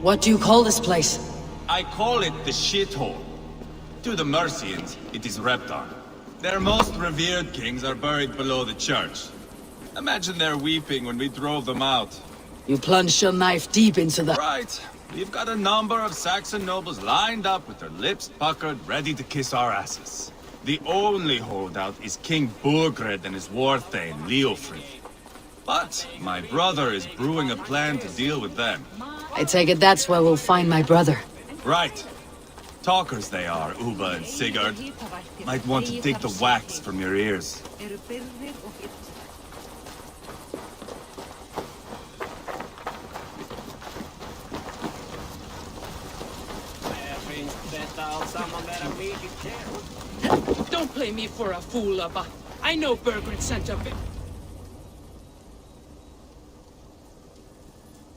What do you call this place? I call it the shithole. To the Mercians, it is Reptar. Their most revered kings are buried below the church. Imagine their weeping when we drove them out. You plunged your knife deep into the... Right. We've got a number of Saxon nobles lined up with their lips puckered, ready to kiss our asses. The only holdout is King Burgred and his war thane, Leofrid. But my brother is brewing a plan to deal with them. I take it that's where we'll find my brother. Right. Talkers they are, Uba and Sigurd. Might want to take the wax from your ears. Don't play me for a fool, Abba. I know Burgred sent a bit.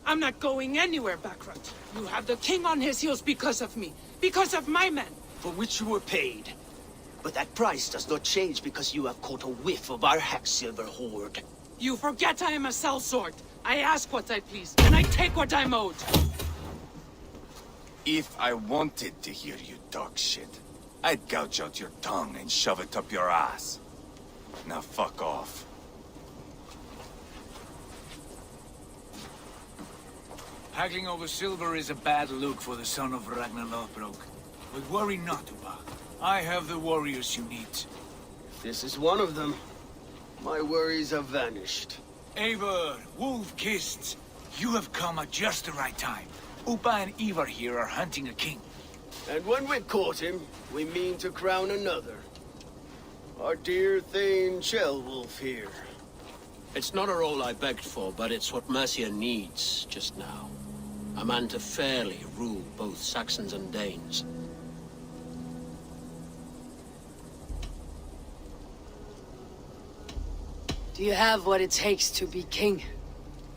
I'm not going anywhere, Backrut. You have the king on his heels because of me. Because of my men. For which you were paid. But that price does not change because you have caught a whiff of our Hacksilver hoard. You forget I am a sellsword. I ask what I please, and I take what I'm owed. If I wanted to hear you talk shit, I'd gouge out your tongue and shove it up your ass. Now fuck off. Haggling over silver is a bad look for the son of Ragnar Lothbrok. But worry not, Uba. I have the warriors you need. This is one of them. My worries have vanished. Eivor, Wolf-Kissed, you have come at just the right time. Uba and Ivar here are hunting a king. And when we've caught him, we mean to crown another. Our dear Thane Ceolwulf here. It's not a role I begged for, but it's what Mercia needs just now. A man to fairly rule both Saxons and Danes. Do you have what it takes to be king?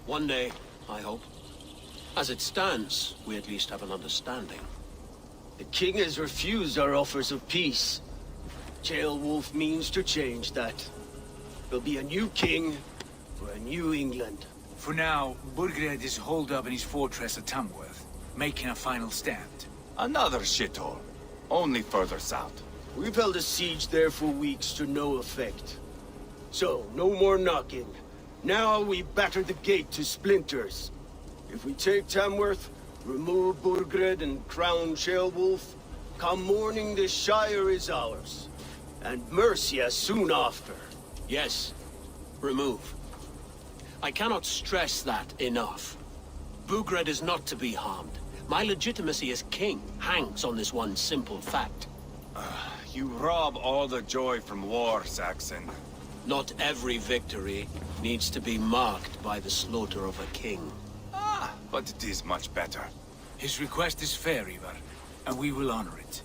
One day, I hope. As it stands, we at least have an understanding. The king has refused our offers of peace. Ceolwulf means to change that. There'll be a new king for a new England. For now, Burgred is holed up in his fortress at Tamworth, making a final stand. Another shithole. Only further south. We've held a siege there for weeks to no effect. So, no more knocking. Now we batter the gate to splinters. If we take Tamworth, remove Burgred and crown Ceolwulf, come morning the Shire is ours. And Mercia soon after. Yes, remove. I cannot stress that enough. Burgred is not to be harmed. My legitimacy as king hangs on this one simple fact. You rob all the joy from war, Saxon. Not every victory needs to be marked by the slaughter of a king. But it is much better. His request is fair, Ivar, and we will honor it.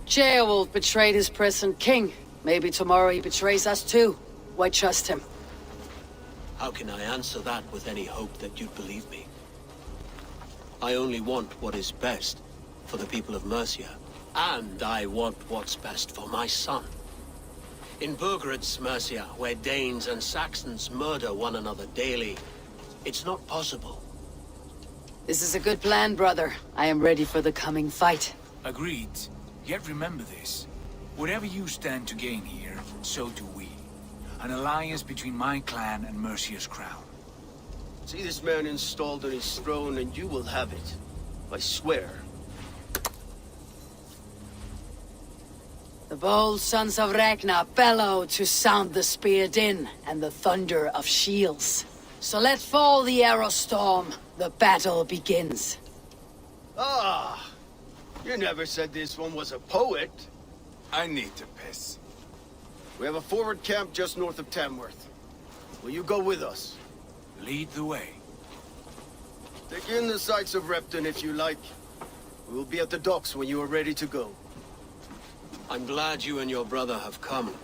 Ceolwulf betrayed his present king. Maybe tomorrow he betrays us too. Why trust him? How can I answer that with any hope that you'd believe me? I only want what is best for the people of Mercia. And I want what's best for my son. In Burgred's Mercia, where Danes and Saxons murder one another daily, it's not possible. This is a good plan, brother. I am ready for the coming fight. Agreed. Yet remember this. Whatever you stand to gain here, so do we. An alliance between my clan and Mercia's crown. See this man installed on his throne and you will have it. I swear. The bold sons of Ragnar bellow to sound the spear din and the thunder of shields. So let fall the arrow storm. The battle begins. Ah! You never said this one was a poet. I need to piss. We have a forward camp just north of Tamworth. Will you go with us? Lead the way. Take in the sights of Repton if you like. We will be at the docks when you are ready to go. I'm glad you and your brother have come,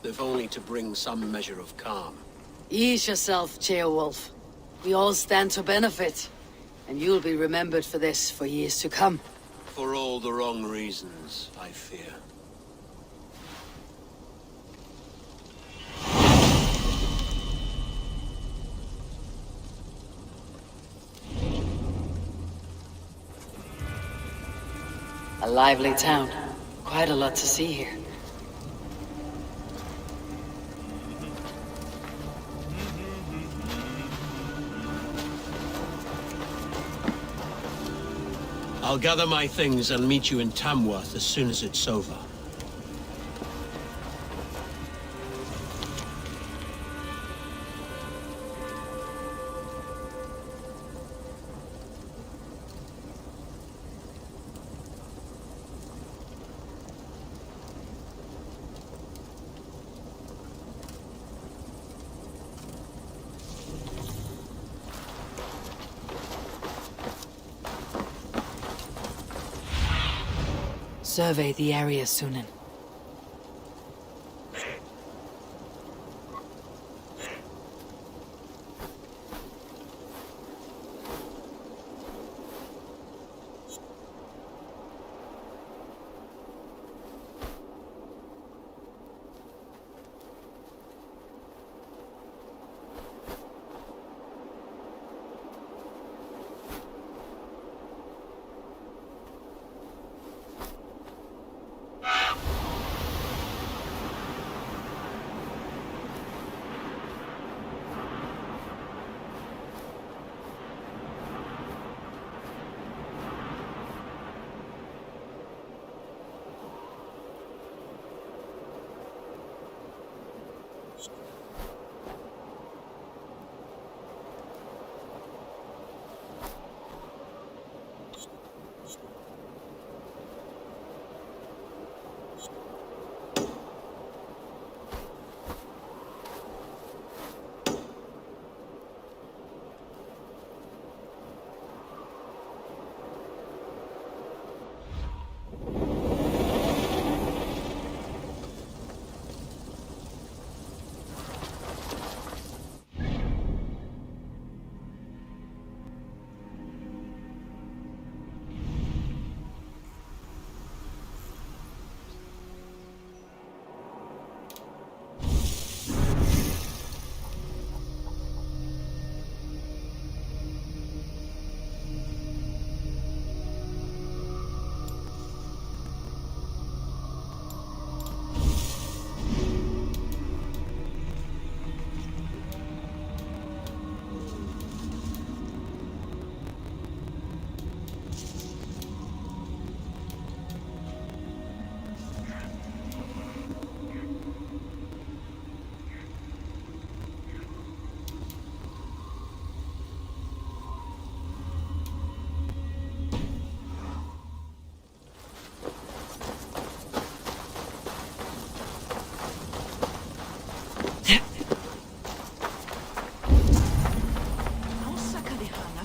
if only to bring some measure of calm. Ease yourself, Ceolwulf. We all stand to benefit, and you'll be remembered for this for years to come. For all the wrong reasons, I fear. A lively town. Quite a lot to see here. I'll gather my things and meet you in Tamworth as soon as it's over. Survey the area, Sunan.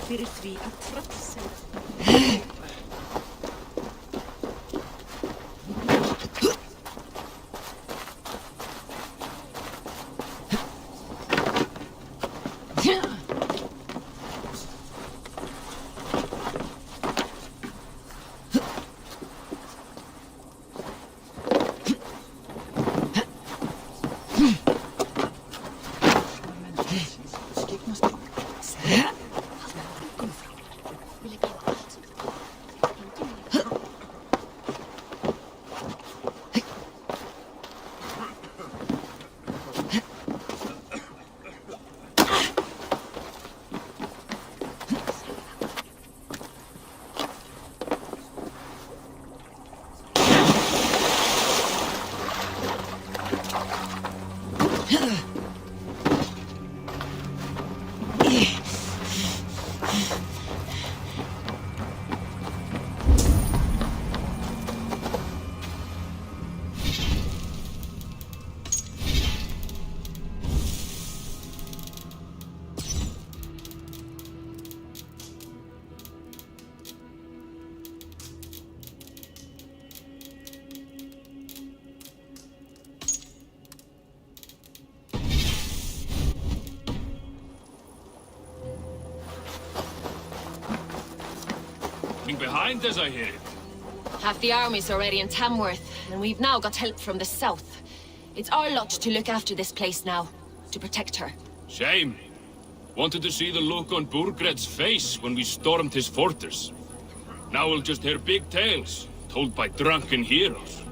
Fyrir því að tröllsinn. Behind us, I hear it. Half the army's already in Tamworth, and we've now got help from the south. It's our lot to look after this place now, to protect her. Shame. Wanted to see the look on Burgred's face when we stormed his fortress. Now we'll just hear big tales, told by drunken heroes.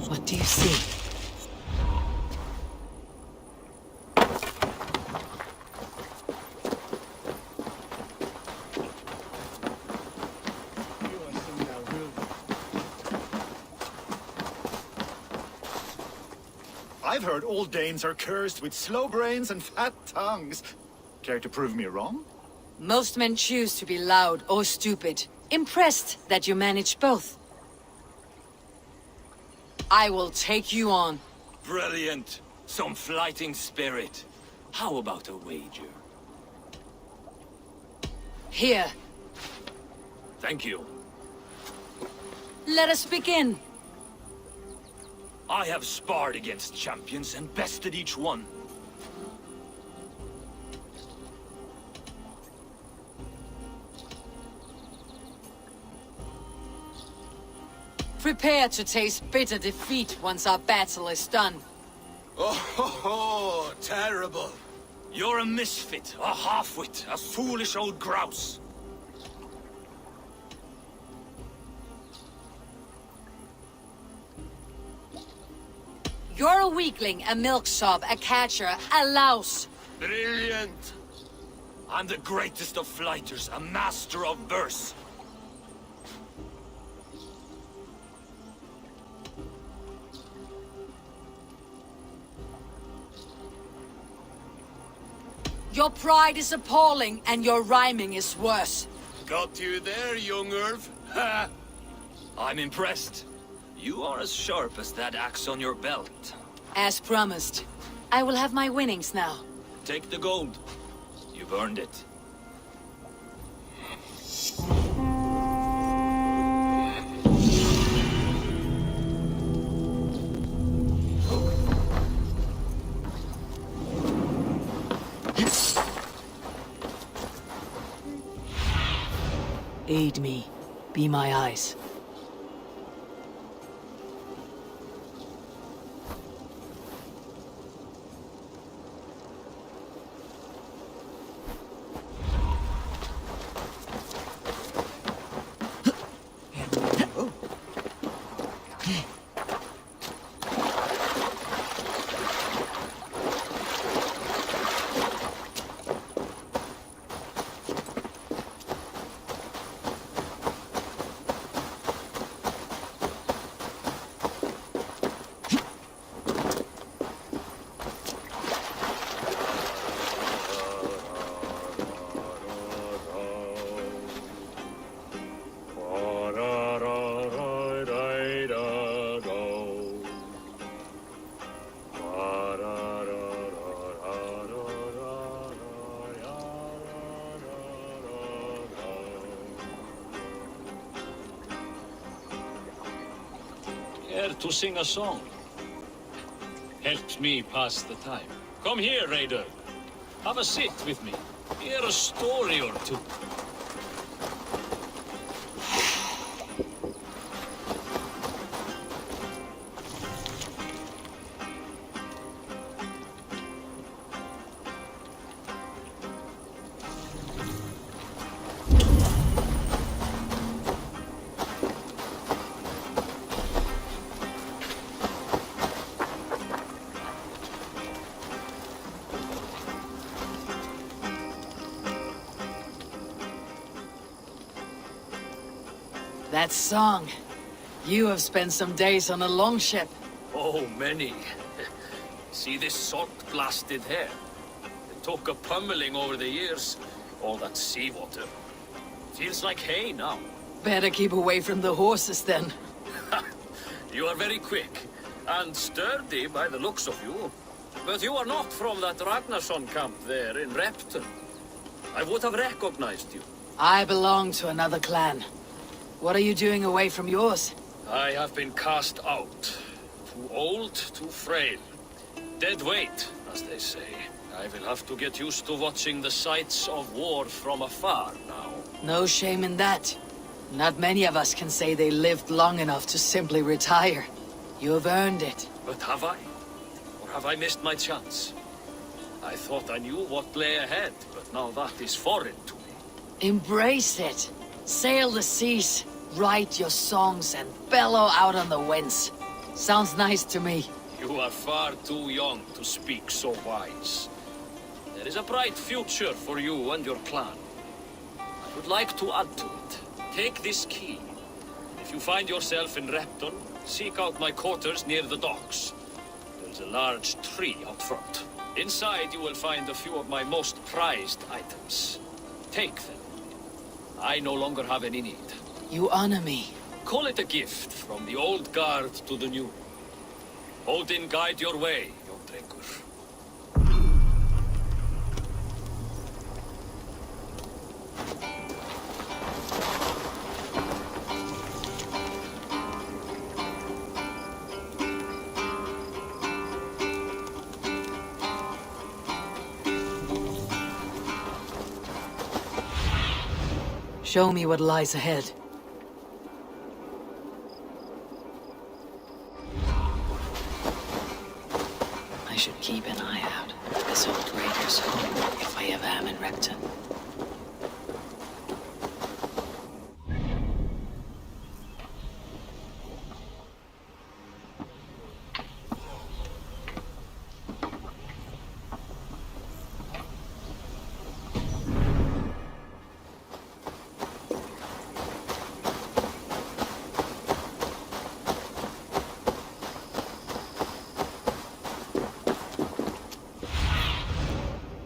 What do you see? I've heard old Danes are cursed with slow brains and fat tongues. Care to prove me wrong? Most men choose to be loud or stupid. Impressed that you manage both. I will take you on. Brilliant. Some fighting spirit. How about a wager? Here, Thank you. let us begin. I have sparred against champions and bested each one. Prepare to taste bitter defeat once our battle is done. Oh, terrible. You're a misfit, a half-wit, a foolish old grouse. You're a weakling, a milksop, a catcher, a louse. Brilliant. I'm the greatest of flighters, a master of verse. Your pride is appalling, and your rhyming is worse. Got you there, young Irv. Ha! I'm impressed. You are as sharp as that axe on your belt. As promised. I will have my winnings now. Take the gold. You've earned it. Aid me. Be my eyes. Care to sing a song? Helps me pass the time. Come here, Raider. Have a sit with me. Hear a story or two. That song. You have spent some days on a longship. Oh, many. See this salt-blasted hair? It took a pummeling over the years. All that seawater. Feels like hay now. Better keep away from the horses then. You are very quick. And sturdy by the looks of you. But you are not from that Ragnarsson camp there in Repton. I would have recognized you. I belong to another clan. What are you doing away from yours? I have been cast out. Too old, too frail. Dead weight, as they say. I will have to get used to watching the sights of war from afar now. No shame in that. Not many of us can say they lived long enough to simply retire. You have earned it. But have I? Or have I missed my chance? I thought I knew what lay ahead, but now that is foreign to me. Embrace it. Sail the seas, write your songs, and bellow out on the winds. Sounds nice to me. You are far too young to speak so wise. There is a bright future for you and your clan. I would like to add to it. Take this key. If you find yourself in Repton, seek out my quarters near the docks. There is a large tree out front. Inside you will find a few of my most prized items. Take them. I no longer have any need. You honor me. Call it a gift from the old guard to the new. Odin guide your way, young drengur. Show me what lies ahead. I should keep an eye out for this old raider's home if I ever am in Repton.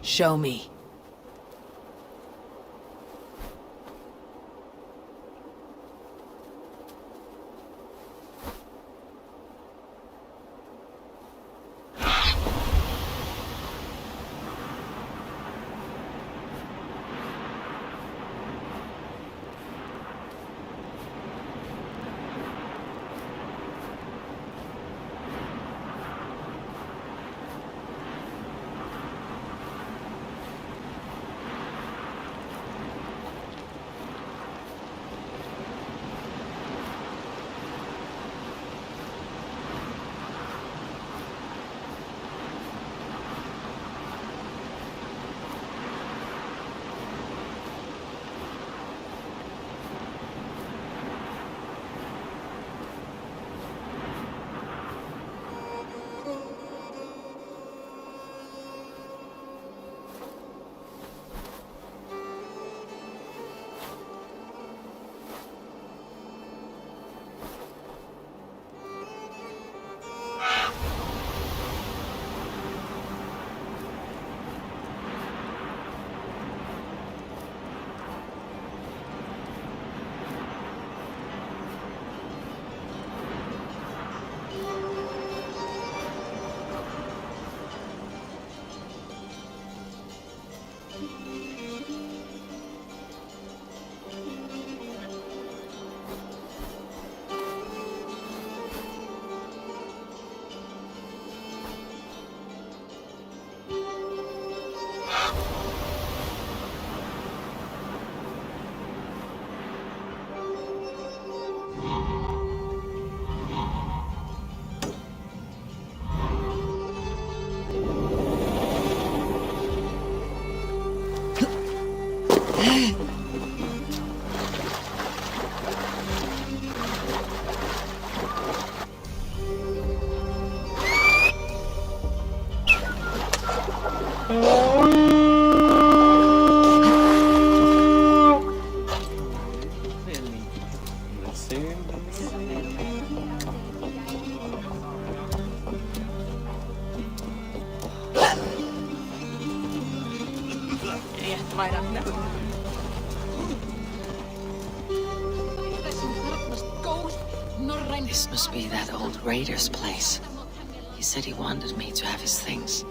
Show me. Let's see. This must be that old raider's place. He said he wanted me to have his things.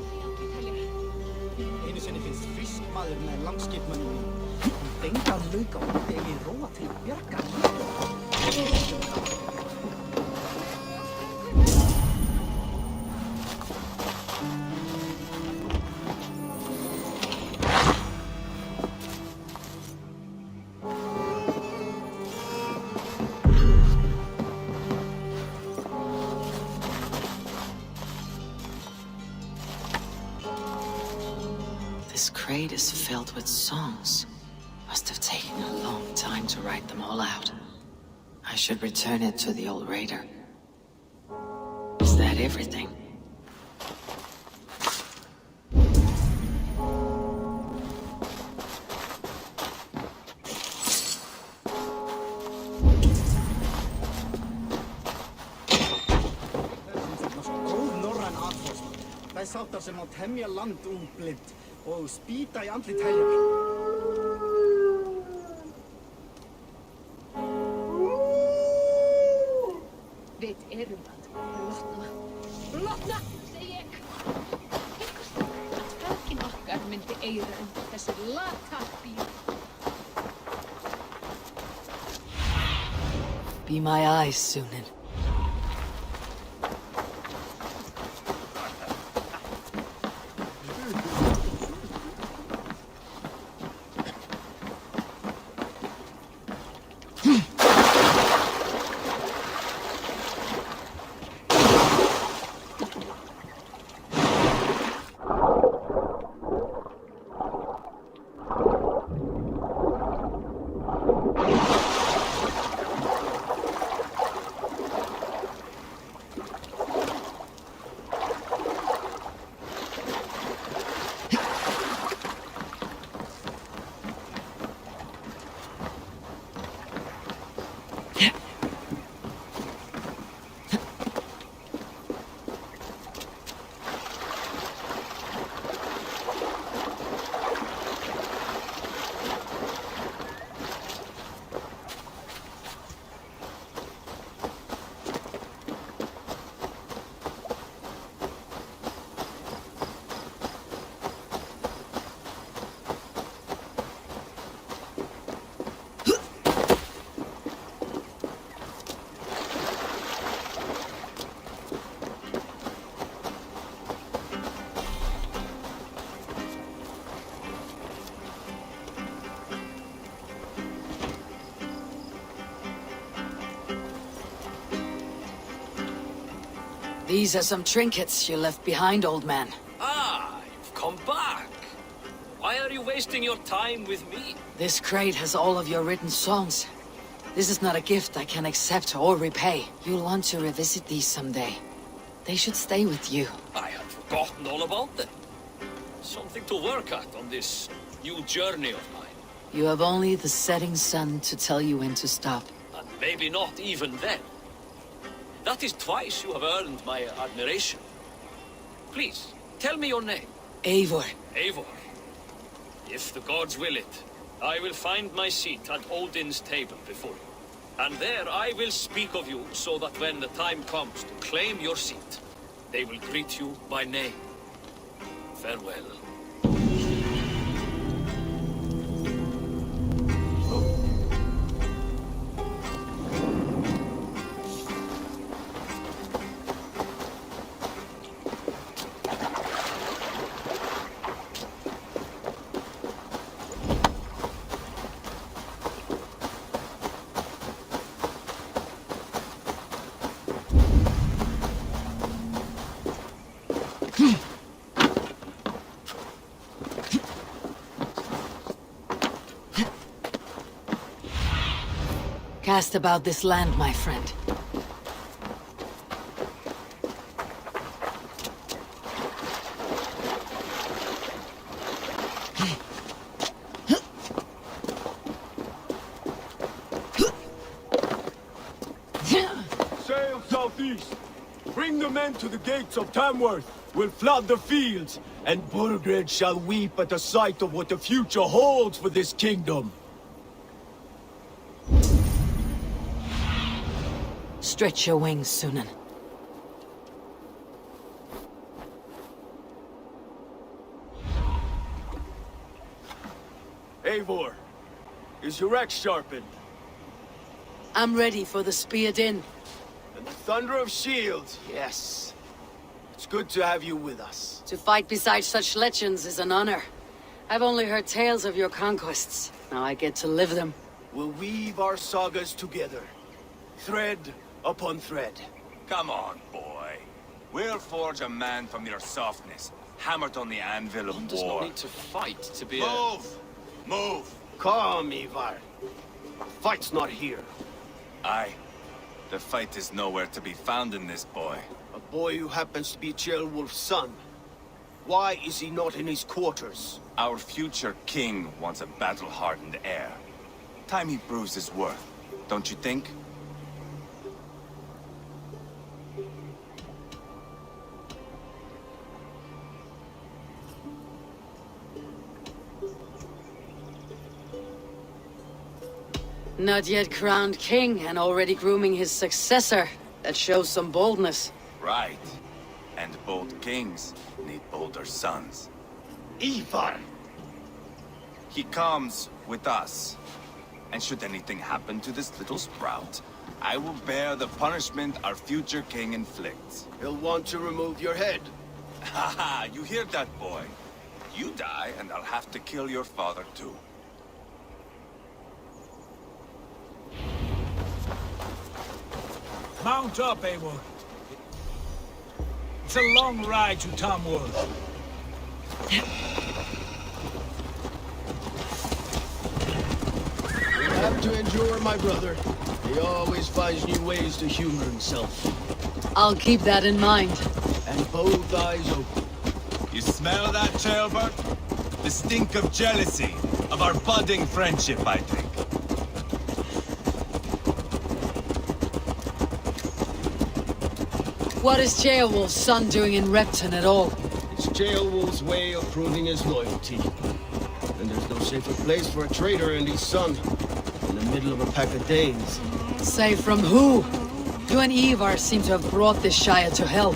This crate is filled with songs. Must have taken a long time to write them all out. I should return it to the old raider. Is that everything? Sáttar sem á temja land útblind og spýta í andlit heljar. Við erum að blotna. Blotna, segi ég! Að feðgin okkar myndi eyra undir þessi lata bíl. Be my eyes, Sunan. These are some trinkets you left behind, old man. Ah, you've come back. Why are you wasting your time with me? This crate has all of your written songs. This is not a gift I can accept or repay. You'll want to revisit these someday. They should stay with you. I had forgotten all about them. Something to work at on this new journey of mine. You have only the setting sun to tell you when to stop. And maybe not even then. That is twice you have earned my admiration. Please, tell me your name. Eivor. Eivor. If the gods will it, I will find my seat at Odin's table before you. And there I will speak of you so that when the time comes to claim your seat, they will greet you by name. Farewell. Cast about this land, my friend. Way of southeast. Bring the men to the gates of Tamworth. We'll flood the fields, and Burgred shall weep at the sight of what the future holds for this kingdom. Stretch your wings, Sunan. Eivor, is your axe sharpened? I'm ready for the spear din. And the thunder of shields, yes. It's good to have you with us. To fight beside such legends is an honor. I've only heard tales of your conquests. Now I get to live them. We'll weave our sagas together. Thread upon thread. Come on, boy. We'll forge a man from your softness, hammered on the anvil of One does war. not need to fight to be Move! Move! Calm, Ivar. Fight's not here. Aye. The fight is nowhere to be found in this boy. A boy who happens to be Ceolwulf's son. Why is he not in his quarters? Our future king wants a battle-hardened heir. Time he proves his worth, don't you think? Not yet crowned king and already grooming his successor. That shows some boldness. Right. And bold kings need bolder sons. Ivar! He comes with us. And should anything happen to this little sprout, I will bear the punishment our future king inflicts. He'll want to remove your head. Haha, you hear that, boy? You die, and I'll have to kill your father, too. Mount up, Eivor. It's a long ride to Tamworth. You'll have to endure, my brother. He always finds new ways to humor himself. I'll keep that in mind. And both eyes open. You smell that, Ceolbert? The stink of jealousy, of our budding friendship, I think. What is Ceolwulf's son doing in Repton at all? It's Ceolwulf's way of proving his loyalty. And there's no safer place for a traitor and his son in the middle of a pack of Danes. Safe from who? You and Ivar seem to have brought this Shire to hell.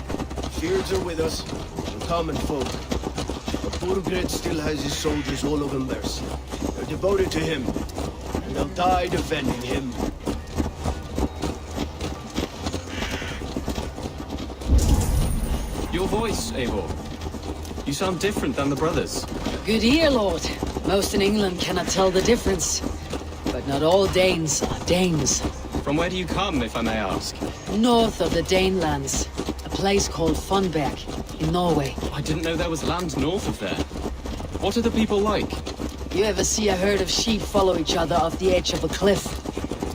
Fears are with us, the common folk. But Burgred still has his soldiers all over Mercia. They're devoted to him, and they'll die defending him. Your voice, Eivor. You sound different than the brothers. Good ear, Lord. Most in England cannot tell the difference. But not all Danes are Danes. From where do you come, if I may ask? North of the Danelands. A place called Funberg, in Norway. I didn't know there was land north of there. What are the people like? You ever see a herd of sheep follow each other off the edge of a cliff?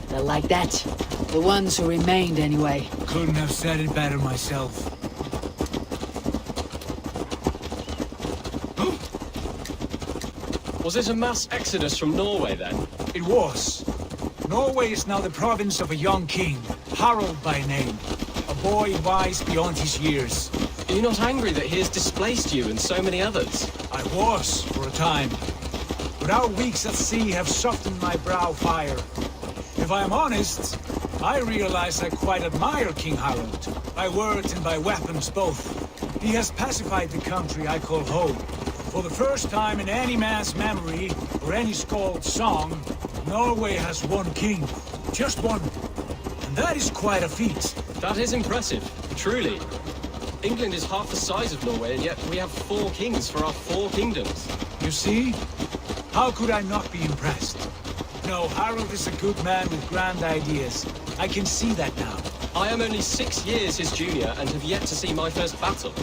They're like that. The ones who remained, anyway. Couldn't have said it better myself. Was it a mass exodus from Norway, then? It was. Norway is now the province of a young king, Harald by name. A boy wise beyond his years. Are you not angry that he has displaced you and so many others? I was, for a time. But our weeks at sea have softened my brow fire. If I am honest, I realize I quite admire King Harald. By words and by weapons both. He has pacified the country I call home. For the first time in any man's memory, or any skald's song, Norway has one king. Just one. And that is quite a feat. That is impressive, truly. England is half the size of Norway, and yet we have 4 kings for our 4 kingdoms. You see? How could I not be impressed? No, Harald is a good man with grand ideas. I can see that now. I am only 6 years his junior and have yet to see my first battle.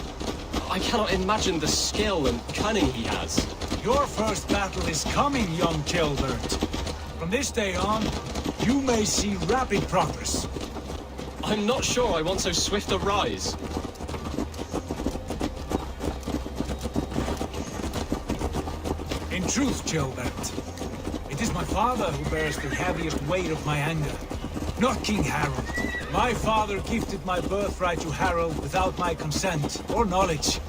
I cannot imagine the skill and cunning he has. Your first battle is coming, young Ceolbert. From this day on, you may see rapid progress. I'm not sure I want so swift a rise. In truth, Ceolbert, it is my father who bears the heaviest weight of my anger. not King Harold. My father gifted my birthright to Harold without my consent or knowledge.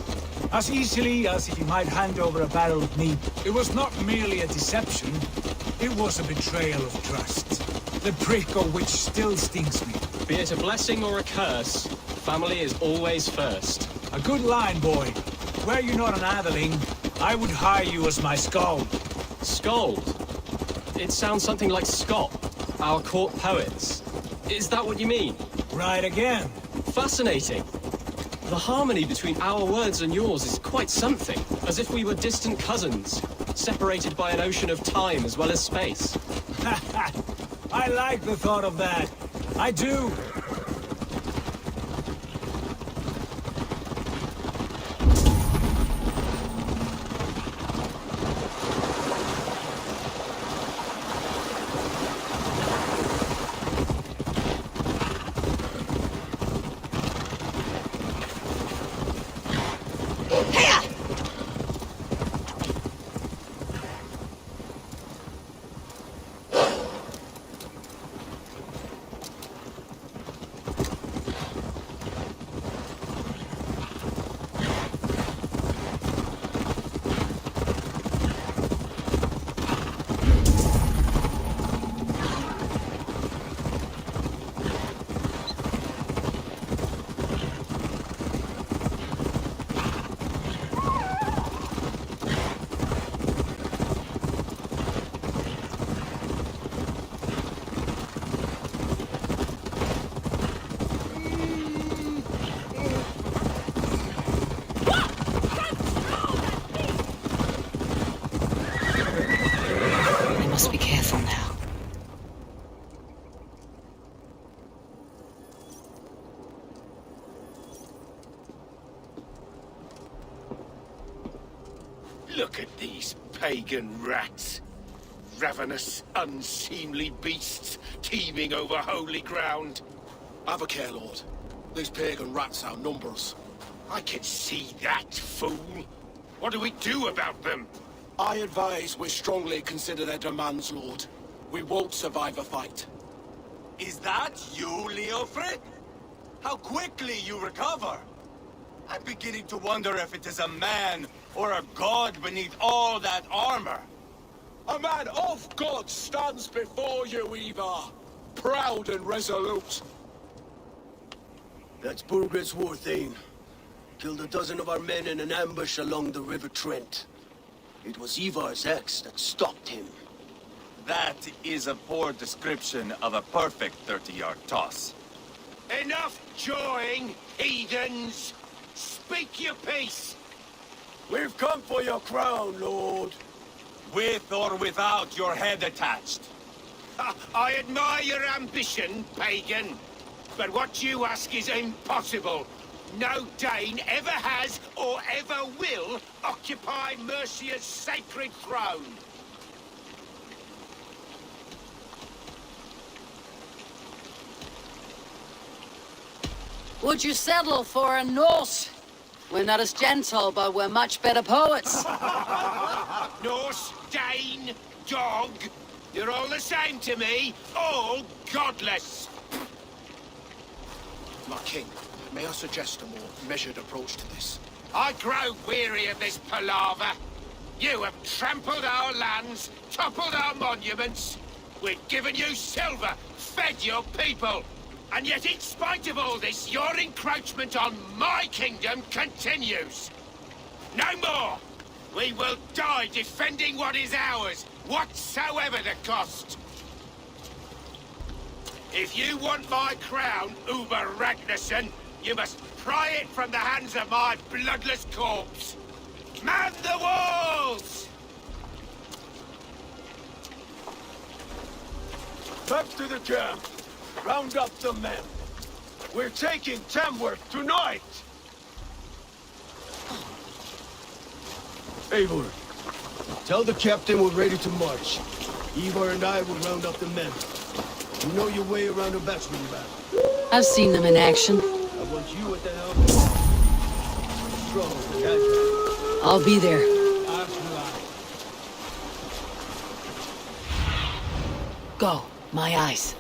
As easily as if he might hand over a barrel of meat. It was not merely a deception, it was a betrayal of trust. The prick of which still stings me. Be it a blessing or a curse, family is always first. A good line, boy. Were you not an atheling, I would hire you as my skald. Skald? It sounds something like Scott, our court poets. Is that what you mean? Right again. Fascinating. The harmony between our words and yours is quite something. As if we were distant cousins, separated by an ocean of time as well as space. I like the thought of that. I do. Must be careful now. Look at these pagan rats. Ravenous, unseemly beasts teeming over holy ground. Have a care, Lord. These pagan rats outnumber us. I can see that, fool. What do we do about them? I advise we strongly consider their demands, Lord. We won't survive a fight. Is that you, Leofrid? How quickly you recover! I'm beginning to wonder if it is a man or a god beneath all that armor. A man of God stands before you, Ivar. Proud and resolute. That's Burgred's war, Thane. Killed a dozen of our men in an ambush along the River Trent. It was Ivar's axe that stopped him. That is a poor description of a perfect 30-yard toss. Enough jawing, heathens! Speak your piece! We've come for your crown, Lord. With or without your head attached. I admire your ambition, pagan. But what you ask is impossible. No Dane ever has or ever will occupy Mercia's sacred throne. Would you settle for a Norse? We're not as gentle, but we're much better poets. Norse, Dane, dog, you're all the same to me, all godless. My king, may I suggest a more measured approach to this? I grow weary of this palaver. You have trampled our lands, toppled our monuments. We've given you silver, fed your people. And yet, in spite of all this, your encroachment on my kingdom continues. No more! We will die defending what is ours, whatsoever the cost. If you want my crown, Uber Ragnarsson, you must pry it from the hands of my bloodless corpse. Man the walls! Back to the camp. Round up the men. We're taking Tamworth tonight! Eivor, tell the captain we're ready to march. Ivar and I will round up the men. You know your way around a batsman battle. I've seen them in action. I want you at the helm. Strong as the guys. I'll be there. Go, my eyes.